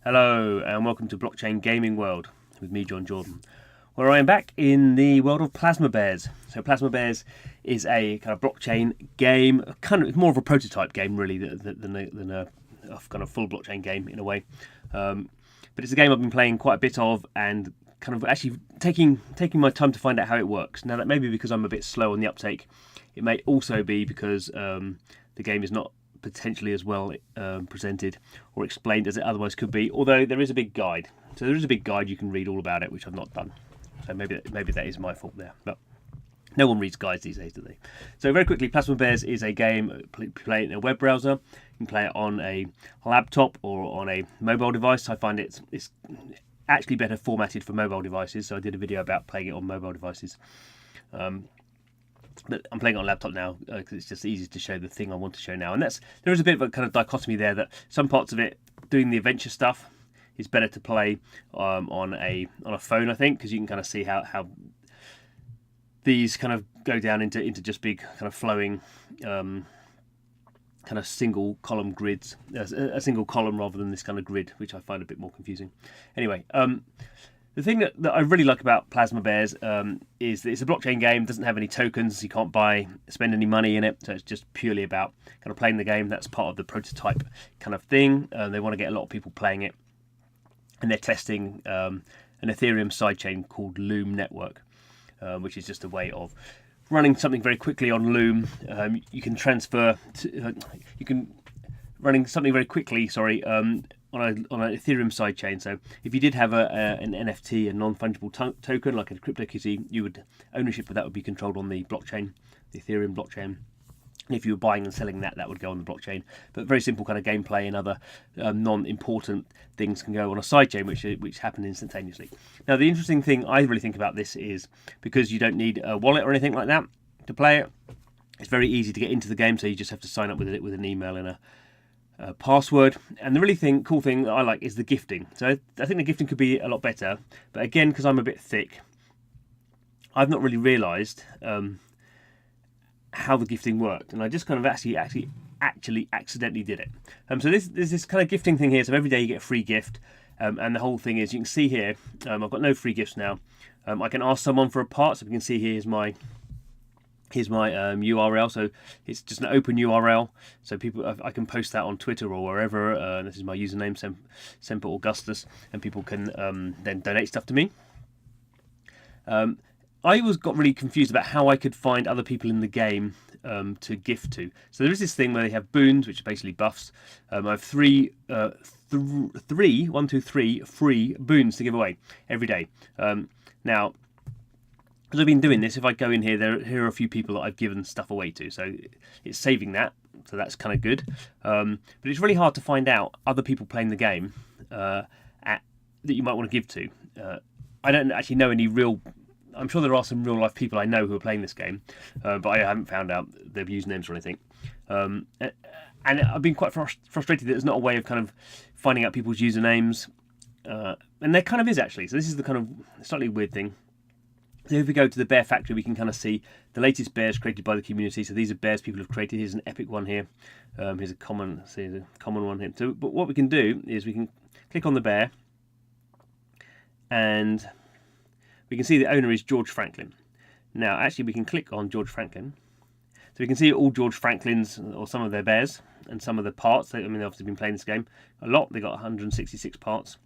Hello and welcome to Blockchain Gaming World with me, John Jordan, where I am back in the world of Plasma Bears. So Plasma Bears is a kind of blockchain game, it's more of a prototype game really than a kind of full blockchain game in a way. But it's a game I've been playing quite a bit of and kind of actually taking my time to find out how it works. Now that may be because I'm a bit slow on the uptake. It may also be because the game is not potentially as well presented or explained as it otherwise could be, although there is a big guide. So there is a big guide you can read all about it, which I've not done. So maybe that is my fault there. But no one reads guides these days, do they? So very quickly, Plasma Bears is a game, play it in a web browser. You can play it on a laptop or on a mobile device. I find it's actually better formatted for mobile devices, so I did a video about playing it on mobile devices. But I'm playing on a laptop now because it's just easy to show the thing I want to show now. And there is a bit of a kind of dichotomy there, that some parts of it, doing the adventure stuff, is better to play on a phone, I think, because you can kind of see how these kind of go down into just big kind of flowing kind of single column grids, a single column rather than this kind of grid, which I find a bit more confusing. Anyway, the thing that I really like about Plasma Bears is that it's a blockchain game. It doesn't have any tokens. You can't spend any money in it. So it's just purely about kind of playing the game. That's part of the prototype kind of thing. They want to get a lot of people playing it. And they're testing an Ethereum sidechain called Loom Network, which is just a way of running something very quickly on Loom. You can running something very quickly, on an Ethereum sidechain. So if you did have an NFT, a non-fungible token like a CryptoKitty, ownership of that would be controlled on the blockchain, the Ethereum blockchain. And if you were buying and selling that would go on the blockchain. But very simple kind of gameplay and other non-important things can go on a sidechain, which happen instantaneously. Now the interesting thing I really think about this is because you don't need a wallet or anything like that to play it. It's very easy to get into the game, so you just have to sign up with an email and a password. And the really cool thing that I like is the gifting. So I think the gifting could be a lot better, but again, because I'm a bit thick, I've not really realised how the gifting worked, and I just kind of actually accidentally did it. So there's this kind of gifting thing here. So every day you get a free gift, and the whole thing is, you can see here, I've got no free gifts now. I can ask someone for a part, so we can see here's my URL. So it's just an open URL, so I can post that on Twitter or wherever. This is my username, Semper Augustus, and people can then donate stuff to me. I always got really confused about how I could find other people in the game to gift to. So there is this thing where they have boons, which are basically buffs. I have three free boons to give away every day. Now, as I've been doing this, if I go in here, here are a few people that I've given stuff away to. So it's saving that, so that's kind of good. But it's really hard to find out other people playing the game that you might want to give to. I don't actually know any real... I'm sure there are some real life people I know who are playing this game, but I haven't found out their usernames or anything. And I've been quite frustrated that there's not a way of kind of finding out people's usernames. And there kind of is, actually. So this is the kind of slightly weird thing. So if we go to the bear factory, we can kind of see the latest bears created by the community. So these are bears people have created. Here's an epic one here. Here's a common one here. So, but what we can do is we can click on the bear, and we can see the owner is George Franklin. Now, actually, we can click on George Franklin. So we can see all George Franklin's, or some of their bears, and some of the parts. I mean, they've obviously been playing this game a lot. They've got 166 parts.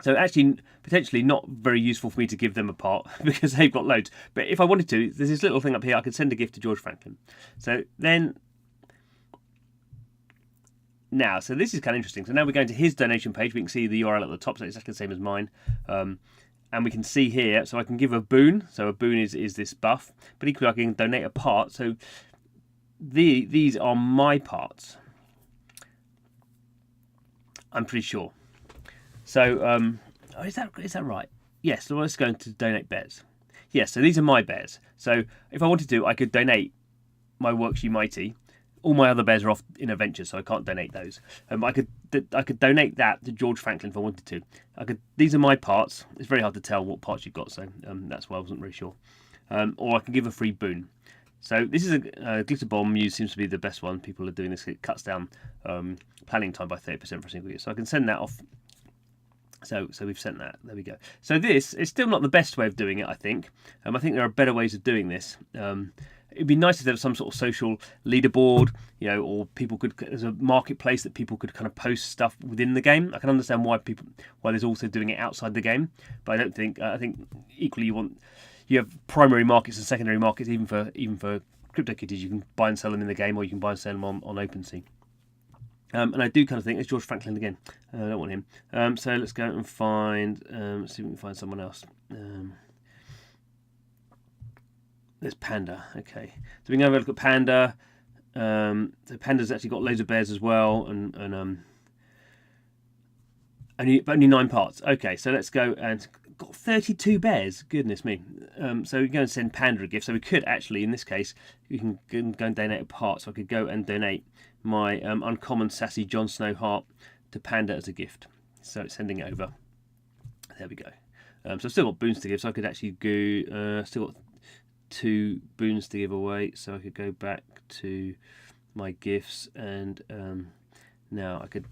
So actually, potentially not very useful for me to give them a part because they've got loads. But if I wanted to, there's this little thing up here. I could send a gift to George Franklin. So then... Now, so this is kind of interesting. So now we're going to his donation page. We can see the URL at the top, so it's exactly the same as mine. And we can see here, so I can give a boon. So a boon is this buff, but equally I can donate a part. So these are my parts, I'm pretty sure. So is that right? Yes. So let's go into donate bears. Yes. So these are my bears. So if I wanted to, I could donate my Works You Mighty. All my other bears are off in adventures, so I can't donate those. I could donate that to George Franklin if I wanted to. These are my parts. It's very hard to tell what parts you've got, so that's why I wasn't really sure. Or I can give a free boon. So this is a glitter bomb Muse seems to be the best one. People are doing this. It cuts down planning time by 30% for a single use. So I can send that off. So we've sent that. There we go. So this is still not the best way of doing it, I think. I think there are better ways of doing this. It'd be nice if there was some sort of social leaderboard, or people could, there's a marketplace that people could kind of post stuff within the game. I can understand why there's also doing it outside the game, but I don't think. I think equally you have primary markets and secondary markets even for CryptoKitties. You can buy and sell them in the game, or you can buy and sell them on OpenSea. And I do kind of think it's George Franklin again. I don't want him. So let's go and find. Let's see if we can find someone else. There's Panda. Okay, so we can have a look at Panda. So Panda's actually got loads of bears as well, and only 9 parts. Okay, so let's go and got 32 bears. Goodness me. So we go and send Panda a gift. So we could actually, in this case, we can go and donate a part. So I could go and donate my uncommon sassy Jon Snow heart to Panda as a gift. So sending it over. There we go. So I've still got boons to give. So I could actually go. Still got 2 boons to give away, so I could go back to my gifts, and now I don't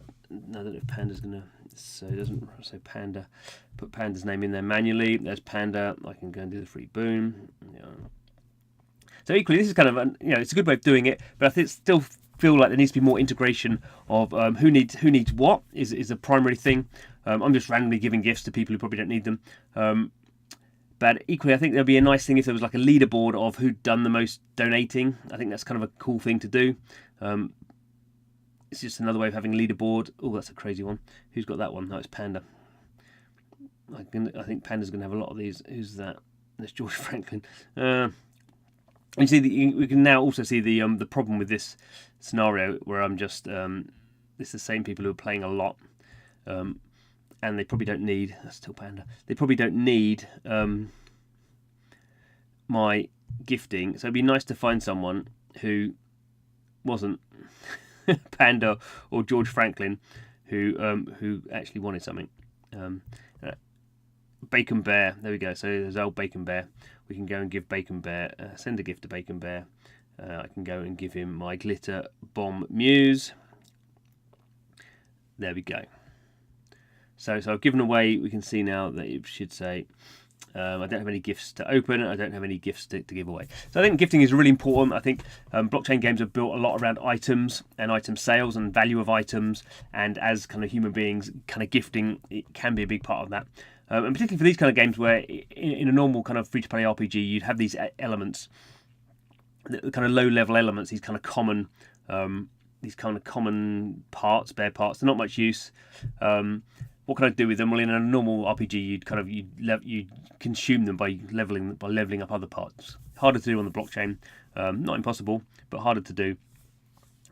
know if Panda's gonna, so it doesn't say Panda, put Panda's name in there manually. There's Panda. I can go and do the free boon. So equally, this is kind of it's a good way of doing it, but I still feel like there needs to be more integration of who needs what is a primary thing. I'm just randomly giving gifts to people who probably don't need them. But equally, I think there'd be a nice thing if there was like a leaderboard of who'd done the most donating. I think that's kind of a cool thing to do. It's just another way of having a leaderboard. Oh, that's a crazy one. Who's got that one? No, it's Panda. I think Panda's going to have a lot of these. Who's that? That's George Franklin. You see, we can now also see the problem with this scenario where I'm just it's the same people who are playing a lot. And they probably don't need. That's still Panda. They probably don't need my gifting. So it'd be nice to find someone who wasn't Panda or George Franklin, who actually wanted something. Bacon Bear. There we go. So there's old Bacon Bear. We can go and give Bacon Bear. Send a gift to Bacon Bear. I can go and give him my glitter bomb Muse. There we go. So I've given away, we can see now that it should say, I don't have any gifts to open, I don't have any gifts to give away. So I think gifting is really important. I think blockchain games have built a lot around items and item sales and value of items, and as kind of human beings, kind of gifting, it can be a big part of that. And particularly for these kind of games where in a normal kind of free-to-play RPG, you'd have these elements, the kind of low-level elements, these kind of common parts, bare parts. They're not much use. What can I do with them? Well, in a normal RPG, you'd consume them by leveling up other parts. Harder to do on the blockchain. Not impossible, but harder to do.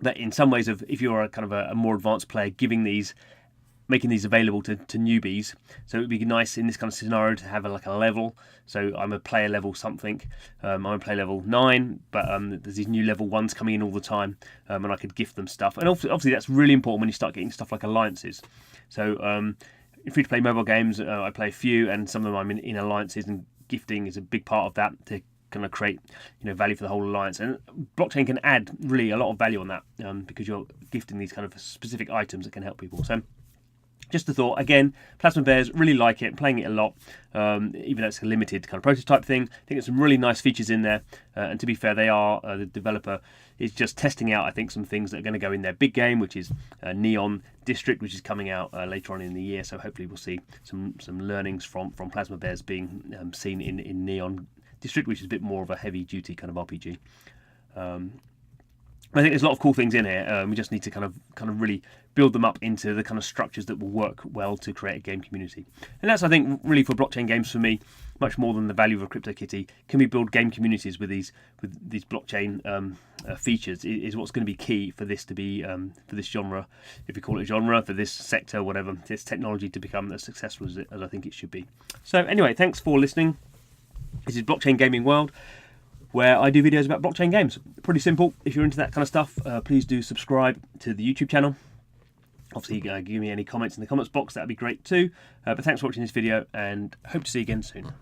But in some ways, if you're a more advanced player, making these available to newbies. So it would be nice in this kind of scenario to have a level. So I'm a player level something. I'm a player level 9, but there's these new level 1s coming in all the time, and I could gift them stuff. And obviously that's really important when you start getting stuff like alliances. So in free-to-play mobile games, I play a few, and some of them I'm in alliances, and gifting is a big part of that to kind of create value for the whole alliance. And blockchain can add really a lot of value on that because you're gifting these kind of specific items that can help people. So just a thought. Again, Plasma Bears, really like it, playing it a lot, even though it's a limited kind of prototype thing. I think there's some really nice features in there, and to be fair, the developer is just testing out, I think, some things that are going to go in their big game, which is Neon District, which is coming out later on in the year, so hopefully we'll see some learnings from Plasma Bears being seen in Neon District, which is a bit more of a heavy-duty kind of RPG. I think there's a lot of cool things in here. We just need to kind of really build them up into the kind of structures that will work well to create a game community. And that's, I think, really for blockchain games for me, much more than the value of a CryptoKitty. Can we build game communities with these blockchain features? Is what's going to be key for this to be for this genre, if we call it genre, for this sector, whatever, this technology to become as successful as I think it should be. So anyway, thanks for listening. This is Blockchain Gaming World, where I do videos about blockchain games. Pretty simple. If you're into that kind of stuff, please do subscribe to the YouTube channel. Obviously, give me any comments in the comments box. That'd be great too. But thanks for watching this video, and hope to see you again soon.